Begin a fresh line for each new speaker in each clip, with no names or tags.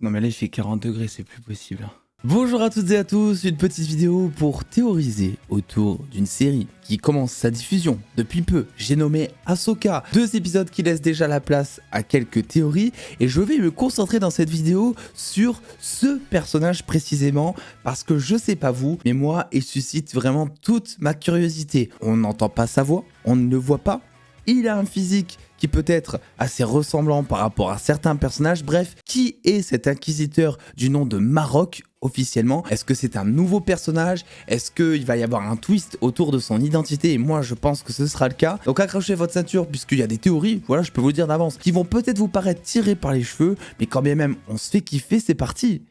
Non mais là il fait 40 degrés, c'est plus possible. Bonjour à toutes et à tous, une petite vidéo pour théoriser autour d'une série qui commence sa diffusion depuis peu. J'ai nommé Ahsoka, 2 épisodes qui laissent déjà la place à quelques théories et je vais me concentrer dans cette vidéo sur ce personnage précisément parce que je sais pas vous, mais moi il suscite vraiment toute ma curiosité. On n'entend pas sa voix, on ne le voit pas, il a un physique qui peut être assez ressemblant par rapport à certains personnages. Bref, qui est cet inquisiteur du nom de Marok officiellement? Est-ce que c'est un nouveau personnage? Est-ce qu'il va y avoir un twist autour de son identité? Et moi je pense que ce sera le cas. Donc accrochez votre ceinture puisqu'il y a des théories, voilà, je peux vous le dire d'avance, qui vont peut-être vous paraître tirées par les cheveux, mais quand bien même on se fait kiffer, c'est parti.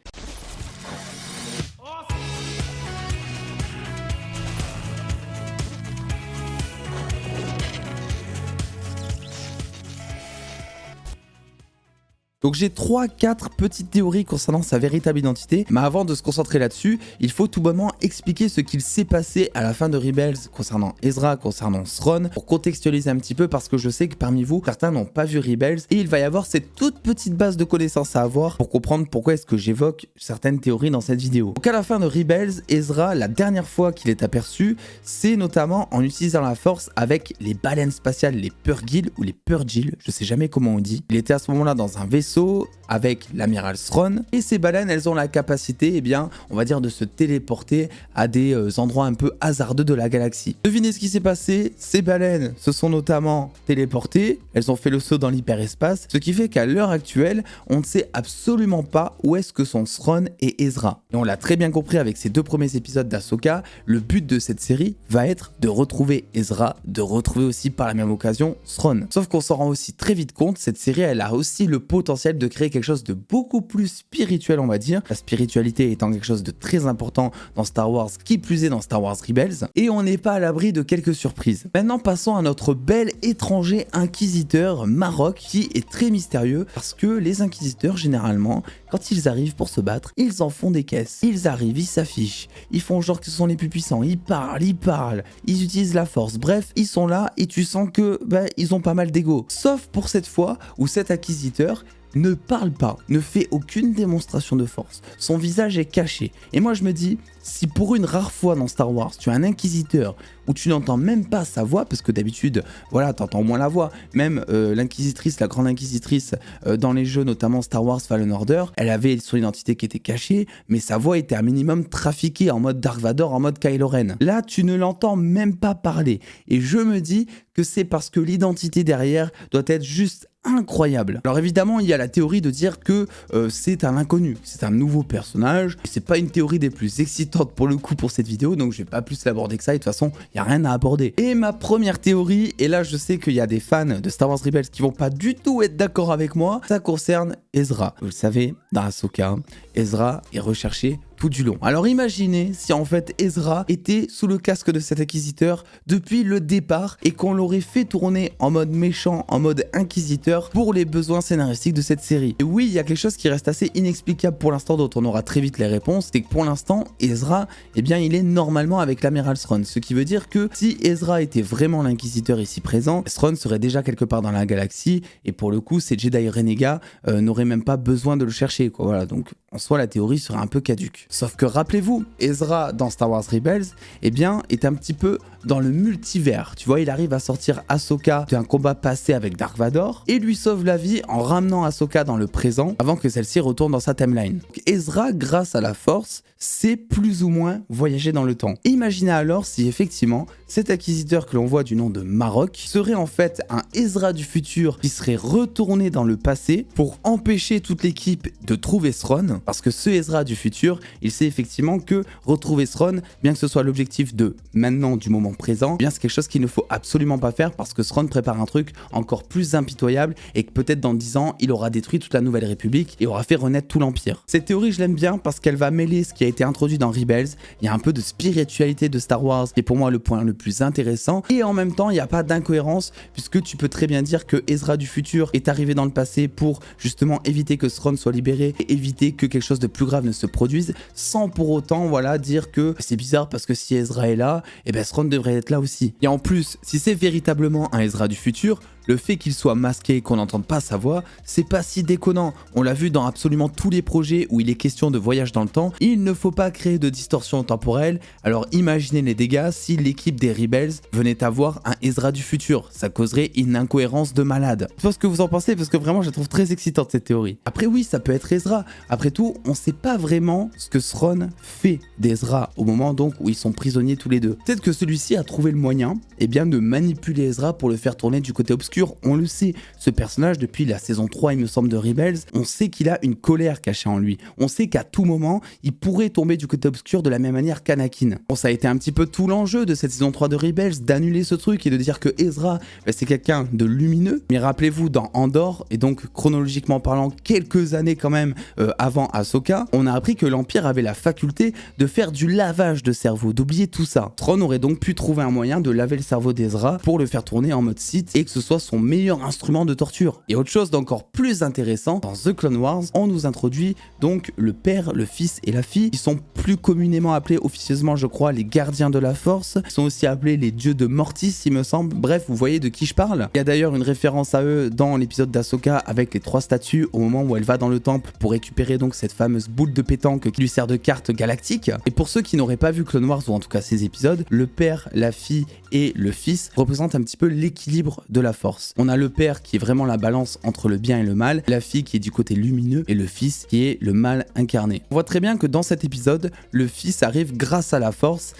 Donc j'ai 3-4 petites théories concernant sa véritable identité, mais avant de se concentrer là-dessus, il faut tout bonnement expliquer ce qu'il s'est passé à la fin de Rebels concernant Ezra, concernant Thrawn, pour contextualiser un petit peu parce que je sais que parmi vous, certains n'ont pas vu Rebels et il va y avoir cette toute petite base de connaissances à avoir pour comprendre pourquoi est-ce que j'évoque certaines théories dans cette vidéo. Donc à la fin de Rebels, Ezra, la dernière fois qu'il est aperçu, c'est notamment en utilisant la force avec les baleines spatiales, les Purrgil ou les Purrgil, je sais jamais comment on dit. Il était à ce moment-là dans un vaisseau avec l'amiral Thrawn et ces baleines elles ont la capacité, eh bien on va dire, de se téléporter à des endroits un peu hasardeux de la galaxie. Devinez ce qui s'est passé, ces baleines se sont notamment téléportées, elles ont fait le saut dans l'hyperespace, ce qui fait qu'à l'heure actuelle on ne sait absolument pas où est-ce que sont Thrawn et Ezra. Et on l'a très bien compris avec ces 2 premiers épisodes d'Ahsoka, le but de cette série va être de retrouver Ezra, de retrouver aussi par la même occasion Thrawn. Sauf qu'on s'en rend aussi très vite compte, cette série elle a aussi le potentiel de créer quelque chose de beaucoup plus spirituel, on va dire, la spiritualité étant quelque chose de très important dans Star Wars, qui plus est dans Star Wars Rebels, et on n'est pas à l'abri de quelques surprises. Maintenant passons à notre bel étranger inquisiteur Marok, qui est très mystérieux parce que les inquisiteurs généralement, quand ils arrivent pour se battre, ils en font des caisses, ils arrivent, ils s'affichent, ils font genre que ce sont les plus puissants, ils parlent, ils utilisent la force, bref, ils sont là et tu sens que ils ont pas mal d'ego. Sauf pour cette fois où cet inquisiteur ne parle pas, ne fait aucune démonstration de force. Son visage est caché. Et moi je me dis, si pour une rare fois dans Star Wars, tu as un inquisiteur où tu n'entends même pas sa voix, parce que d'habitude, voilà, t'entends au moins la voix. Même l'inquisitrice, la grande inquisitrice dans les jeux, notamment Star Wars Fallen Order, elle avait son identité qui était cachée, mais sa voix était un minimum trafiquée en mode Dark Vador, en mode Kylo Ren. Là, tu ne l'entends même pas parler. Et je me dis que c'est parce que l'identité derrière doit être juste incroyable. Alors évidemment, il y a la théorie de dire que c'est un inconnu, c'est un nouveau personnage. C'est pas une théorie des plus excitantes pour le coup pour cette vidéo, donc je vais pas plus l'aborder que ça. Et de toute façon, il y a rien à aborder. Et ma première théorie, et là je sais qu'il y a des fans de Star Wars Rebels qui vont pas du tout être d'accord avec moi, ça concerne Ezra. Vous le savez, dans Ahsoka, Ezra est recherché tout du long. Alors imaginez si en fait Ezra était sous le casque de cet inquisiteur depuis le départ et qu'on l'aurait fait tourner en mode méchant, en mode inquisiteur pour les besoins scénaristiques de cette série. Et oui, il y a quelque chose qui reste assez inexplicable pour l'instant, dont on aura très vite les réponses, c'est que pour l'instant Ezra, eh bien il est normalement avec l'amiral Thrawn, ce qui veut dire que si Ezra était vraiment l'inquisiteur ici présent, Thrawn serait déjà quelque part dans la galaxie et pour le coup ces Jedi renégats n'auraient même pas besoin de le chercher, quoi. Voilà, donc en soi la théorie serait un peu caduque. Sauf que rappelez-vous, Ezra dans Star Wars Rebels, eh bien, est un petit peu dans le multivers. Tu vois, il arrive à sortir Ahsoka d'un combat passé avec Dark Vador et lui sauve la vie en ramenant Ahsoka dans le présent avant que celle-ci retourne dans sa timeline. Donc, Ezra, grâce à la force, sait plus ou moins voyager dans le temps. Imaginez alors si effectivement cet inquisiteur que l'on voit du nom de Marok serait en fait un Ezra du futur qui serait retourné dans le passé pour empêcher toute l'équipe de trouver Thrawn, parce que ce Ezra du futur, il sait effectivement que retrouver Thrawn, bien que ce soit l'objectif de maintenant du moment présent, eh bien c'est quelque chose qu'il ne faut absolument pas faire parce que Thrawn prépare un truc encore plus impitoyable et que peut-être dans 10 ans, il aura détruit toute la Nouvelle République et aura fait renaître tout l'Empire. Cette théorie, je l'aime bien parce qu'elle va mêler ce qui a été introduit dans Rebels. Il y a un peu de spiritualité de Star Wars qui est pour moi le point le plus intéressant et en même temps, il n'y a pas d'incohérence puisque tu peux très bien dire que Ezra du futur est arrivé dans le passé pour justement éviter que Thrawn soit libéré et éviter que quelque chose de plus grave ne se produise, sans pour autant voilà, dire que c'est bizarre parce que si Ezra est là, et ben Thrawn devrait être là aussi. Et en plus, si c'est véritablement un Ezra du futur, le fait qu'il soit masqué et qu'on n'entende pas sa voix, c'est pas si déconnant. On l'a vu dans absolument tous les projets où il est question de voyage dans le temps. Il ne faut pas créer de distorsion temporelle, alors imaginez les dégâts si l'équipe des Rebels venait avoir un Ezra du futur. Ça causerait une incohérence de malade. Je sais pas ce que vous en pensez parce que vraiment je la trouve très excitante cette théorie. Après oui, ça peut être Ezra. Après tout, on sait pas vraiment ce que Thrawn fait d'Ezra au moment donc où ils sont prisonniers tous les deux. Peut-être que celui-ci a trouvé le moyen de manipuler Ezra pour le faire tourner du côté obscur. On le sait, ce personnage depuis la saison 3 il me semble de Rebels, on sait qu'il a une colère cachée en lui. On sait qu'à tout moment, il pourrait tomber du côté obscur de la même manière qu'Anakin. Bon, ça a été un petit peu tout l'enjeu de cette saison 3 de Rebels, d'annuler ce truc et de dire que Ezra, c'est quelqu'un de lumineux. Mais rappelez-vous, dans Andor, et donc chronologiquement parlant, quelques années quand même avant Ahsoka, on a appris que l'Empire avait la faculté de faire du lavage de cerveau, d'oublier tout ça. Thrawn aurait donc pu trouver un moyen de laver le cerveau d'Ezra pour le faire tourner en mode Sith et que ce soit son meilleur instrument de torture. Et autre chose d'encore plus intéressant, dans The Clone Wars, on nous introduit donc le père, le fils et la fille, qui sont plus communément appelés officieusement, je crois, les gardiens de la force. Ils sont aussi appelés les dieux de Mortis, il me semble. Bref, vous voyez de qui je parle. Il y a d'ailleurs une référence à eux dans l'épisode d'Ahsoka avec les 3 statues au moment où elle va dans le temple pour récupérer donc cette fameuse boule de pétanque qui lui sert de carte galactique. Et pour ceux qui n'auraient pas vu Clone Wars, ou en tout cas ces épisodes, le père, la fille et le fils représentent un petit peu l'équilibre de la force. On a le père qui est vraiment la balance entre le bien et le mal, la fille qui est du côté lumineux et le fils qui est le mal incarné. On voit très bien que dans cet épisode, le fils arrive grâce à la force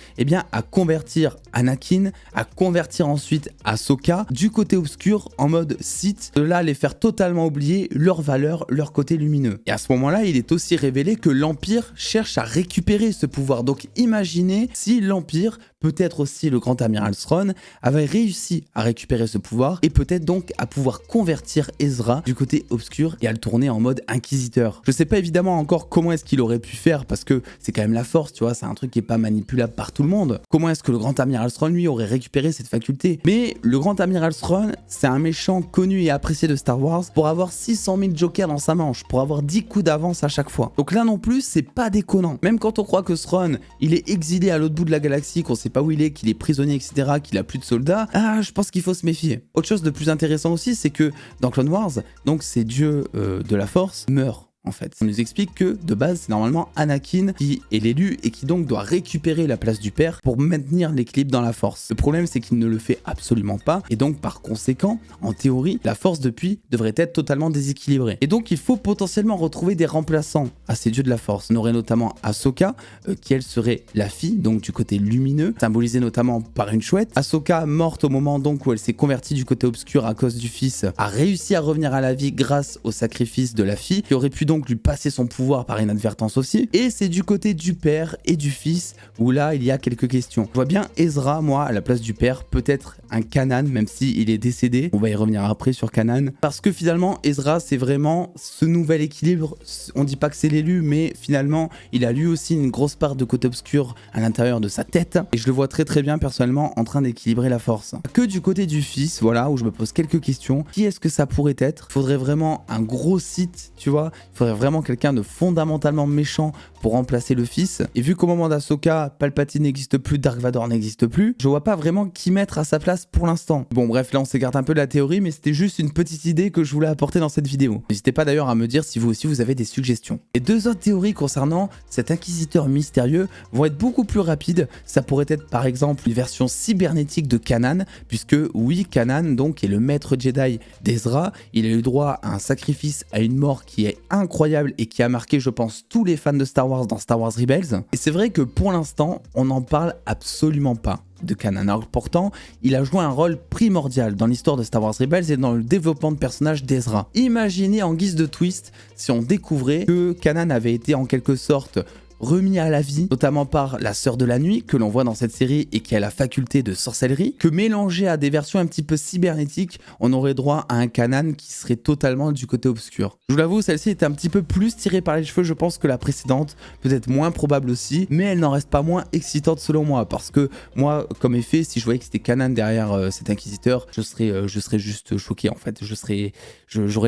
à convertir Anakin, à convertir ensuite Ahsoka du côté obscur en mode Sith, de là les faire totalement oublier leur valeur, leur côté lumineux. Et à ce moment-là, il est aussi révélé que l'Empire cherche à récupérer ce pouvoir. Donc imaginez si l'Empire, peut-être aussi le grand amiral Thrawn, avait réussi à récupérer ce pouvoir et peut-être donc à pouvoir convertir Ezra du côté obscur et à le tourner en mode inquisiteur. Je sais pas évidemment encore comment est-ce qu'il aurait pu faire parce que c'est quand même la force, tu vois, c'est un truc qui est pas manipulable par tout le monde. Comment est-ce que le grand amiral Thrawn lui aurait récupéré cette faculté? Mais le grand amiral Thrawn, c'est un méchant connu et apprécié de Star Wars pour avoir 600 000 jokers dans sa manche, pour avoir 10 coups d'avance à chaque fois. Donc là non plus, c'est pas déconnant. Même quand on croit que Thrawn, il est exilé à l'autre bout de la galaxie, qu'on sait pas où il est, qu'il est prisonnier, etc., qu'il a plus de soldats, je pense qu'il faut se méfier. Autre chose de plus intéressant aussi, c'est que dans Clone Wars, donc ces dieux de la force meurent. En fait, on nous explique que de base c'est normalement Anakin qui est l'élu et qui donc doit récupérer la place du père pour maintenir l'équilibre dans la force. Le problème c'est qu'il ne le fait absolument pas et donc par conséquent en théorie la force depuis devrait être totalement déséquilibrée et donc il faut potentiellement retrouver des remplaçants à ces dieux de la force. On aurait notamment Ahsoka qui elle serait la fille donc du côté lumineux symbolisée notamment par une chouette. Ahsoka morte au moment donc où elle s'est convertie du côté obscur à cause du fils a réussi à revenir à la vie grâce au sacrifice de la fille qui aurait pu donc lui passer son pouvoir par inadvertance aussi. Et c'est du côté du père et du fils où là il y a quelques questions. Je vois bien Ezra, moi, à la place du père, peut-être un Kanan, même s'il est décédé. On va y revenir après sur Kanan. Parce que finalement, Ezra, c'est vraiment ce nouvel équilibre. On dit pas que c'est l'élu, mais finalement, il a lui aussi une grosse part de côté obscur à l'intérieur de sa tête. Et je le vois très très bien personnellement en train d'équilibrer la force. Que du côté du fils, voilà, où je me pose quelques questions. Qui est-ce que ça pourrait être? Il faudrait vraiment un gros Sith, tu vois. Il faudrait vraiment quelqu'un de fondamentalement méchant pour remplacer le fils. Et vu qu'au moment d'Ahsoka, Palpatine n'existe plus, Dark Vador n'existe plus, je vois pas vraiment qui mettre à sa place pour l'instant. Bon bref, là on s'écarte un peu de la théorie, mais c'était juste une petite idée que je voulais apporter dans cette vidéo. N'hésitez pas d'ailleurs à me dire si vous aussi vous avez des suggestions. Et 2 autres théories concernant cet inquisiteur mystérieux vont être beaucoup plus rapides. Ça pourrait être par exemple une version cybernétique de Kanan, puisque oui, Kanan donc est le maître Jedi d'Ezra, il a eu droit à un sacrifice, à une mort qui est incroyable et qui a marqué je pense tous les fans de Star Wars dans Star Wars Rebels. Et c'est vrai que pour l'instant on n'en parle absolument pas de Kanan. Alors pourtant, il a joué un rôle primordial dans l'histoire de Star Wars Rebels et dans le développement de personnages d'Ezra. Imaginez en guise de twist si on découvrait que Kanan avait été en quelque sorte remis à la vie, notamment par la sœur de la nuit que l'on voit dans cette série et qui a la faculté de sorcellerie, que mélangé à des versions un petit peu cybernétiques, on aurait droit à un Kanan qui serait totalement du côté obscur. Je vous l'avoue, celle-ci est un petit peu plus tirée par les cheveux, je pense, que la précédente, peut-être moins probable aussi, mais elle n'en reste pas moins excitante selon moi, parce que moi, comme effet, si je voyais que c'était Kanan derrière cet inquisiteur, je serais juste choqué en fait, j'aurais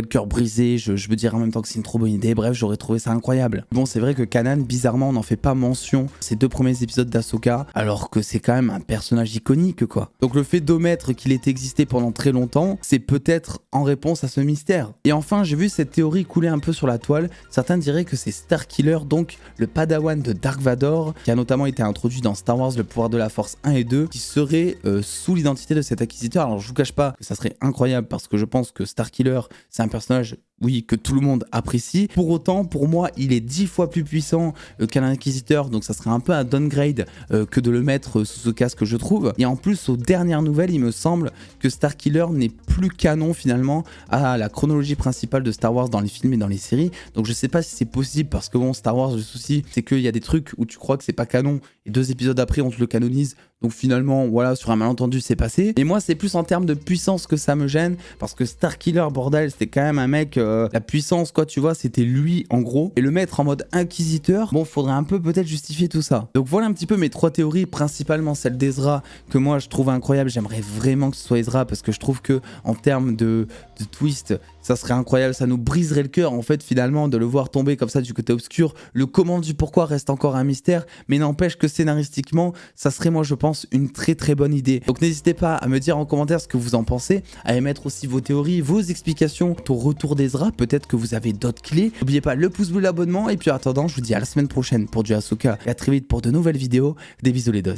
le cœur brisé, je me dirais en même temps que c'est une trop bonne idée, bref, j'aurais trouvé ça incroyable. Bon, c'est vrai que Kanan, bizarrement, bizarrement on n'en fait pas mention ces 2 premiers épisodes d'Ahsoka, alors que c'est quand même un personnage iconique quoi. Donc le fait d'omettre qu'il ait existé pendant très longtemps, c'est peut-être en réponse à ce mystère. Et enfin j'ai vu cette théorie couler un peu sur la toile, certains diraient que c'est Starkiller, donc le padawan de Dark Vador, qui a notamment été introduit dans Star Wars le pouvoir de la force 1 et 2, qui serait sous l'identité de cet acquisiteur. Alors je vous cache pas que ça serait incroyable parce que je pense que Starkiller c'est un personnage, oui, que tout le monde apprécie. Pour autant, pour moi, il est 10 fois plus puissant qu'un inquisiteur, donc ça serait un peu un downgrade que de le mettre sous ce casque, je trouve. Et en plus, aux dernières nouvelles, il me semble que Starkiller n'est plus canon finalement à la chronologie principale de Star Wars dans les films et dans les séries. Donc je sais pas si c'est possible parce que bon, Star Wars, le souci, c'est qu'il y a des trucs où tu crois que c'est pas canon et 2 épisodes après, on te le canonise. Donc finalement, voilà, sur un malentendu, c'est passé. Et moi, c'est plus en termes de puissance que ça me gêne, parce que Starkiller, bordel, c'était quand même un mec, la puissance, quoi, tu vois, c'était lui, en gros. Et le mettre en mode inquisiteur, bon, faudrait un peu peut-être justifier tout ça. Donc voilà un petit peu mes 3 théories, principalement celle d'Ezra, que moi, je trouve incroyable. J'aimerais vraiment que ce soit Ezra, parce que je trouve que en termes de twist, ça serait incroyable, ça nous briserait le cœur, en fait, finalement, de le voir tomber comme ça du côté obscur. Le comment du pourquoi reste encore un mystère, mais n'empêche que scénaristiquement, ça serait, moi, je pense, une très très bonne idée. Donc n'hésitez pas à me dire en commentaire ce que vous en pensez, à émettre aussi vos théories, vos explications au retour d'Ezra, peut-être que vous avez d'autres clés. N'oubliez pas le pouce bleu, l'abonnement, et puis en attendant, je vous dis à la semaine prochaine pour du Ahsoka, et à très vite pour de nouvelles vidéos. Des bisous les dos.